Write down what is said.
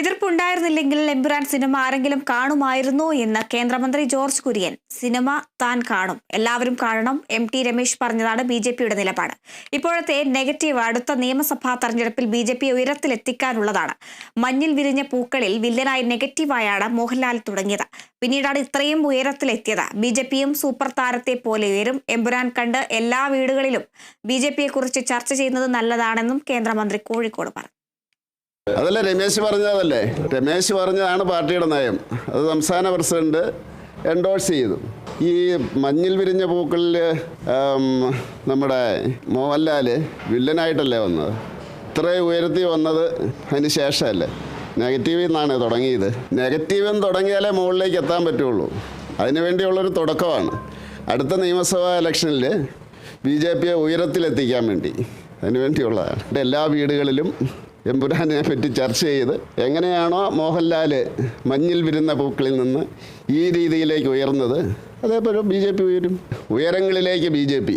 എതിർപ്പുണ്ടായിരുന്നില്ലെങ്കിൽ Empuraan cinema ആരെങ്കിലും കാണുമായിരുന്നോ എന്ന് കേന്ദ്രമന്ത്രി ജോർജ് കുര്യൻ. സിനിമ താൻ കാണും, എല്ലാവരും കാണണം. ടി രമേശ് പറഞ്ഞതാണ് ബിജെപിയുടെ നിലപാട്. ഇപ്പോഴത്തെ നെഗറ്റീവ് അടുത്ത നിയമസഭാ തെരഞ്ഞെടുപ്പിൽ ബിജെപിയെ ഉയരത്തിലെത്തിക്കാനുള്ളതാണ്. മഞ്ഞിൽ വിരിഞ്ഞ പൂക്കളിൽ വില്ലനായി നെഗറ്റീവായാണ് മോഹൻലാൽ തുടങ്ങിയത്. പിന്നീടാണ് ഇത്രയും ഉയരത്തിലെത്തിയത്. ബിജെപിയും സൂപ്പർ താരത്തെ പോലെ ഉയരും. എമ്പുരാൻ കണ്ട് എല്ലാ വീടുകളിലും ബിജെപിയെ കുറിച്ച് ചർച്ച ചെയ്യുന്നത് നല്ലതാണെന്നും കേന്ദ്രമന്ത്രി കോഴിക്കോട് പറഞ്ഞു. അതല്ലേ രമേശ് പറഞ്ഞതല്ലേ? രമേശ് പറഞ്ഞതാണ് പാർട്ടിയുടെ നയം. അത് സംസ്ഥാന പ്രസിഡന്റ് എൻഡോഴ്സ് ചെയ്തു. ഈ മഞ്ഞിൽ വിരിഞ്ഞ പൂക്കളിൽ നമ്മുടെ മോഹൻലാൽ വില്ലനായിട്ടല്ലേ വന്നത്? ഇത്രയും ഉയർത്തി വന്നത് അതിന് ശേഷമല്ലേ? നെഗറ്റീവിൽ നിന്നാണ് തുടങ്ങിയത്. നെഗറ്റീവിൽ നിന്ന് തുടങ്ങിയാലേ മുകളിലേക്ക് എത്താൻ പറ്റുള്ളൂ. അതിനുവേണ്ടിയുള്ളൊരു തുടക്കമാണ്. അടുത്ത നിയമസഭാ ഇലക്ഷനിൽ ബിജെപിയെ ഉയരത്തിലെത്തിക്കാൻ വേണ്ടി അതിനുവേണ്ടിയുള്ളതാണ്. എല്ലാ വീടുകളിലും എമ്പുരാനെ പറ്റി ചർച്ച ചെയ്ത് എങ്ങനെയാണോ മോഹൻലാൽ മഞ്ഞിൽ വിരുന്ന പൂക്കളിൽ നിന്ന് ഈ രീതിയിലേക്ക് ഉയർന്നത്, അതേപോലെ ബി ജെ പി ഉയരും. ഉയരങ്ങളിലേക്ക് ബി ജെ പി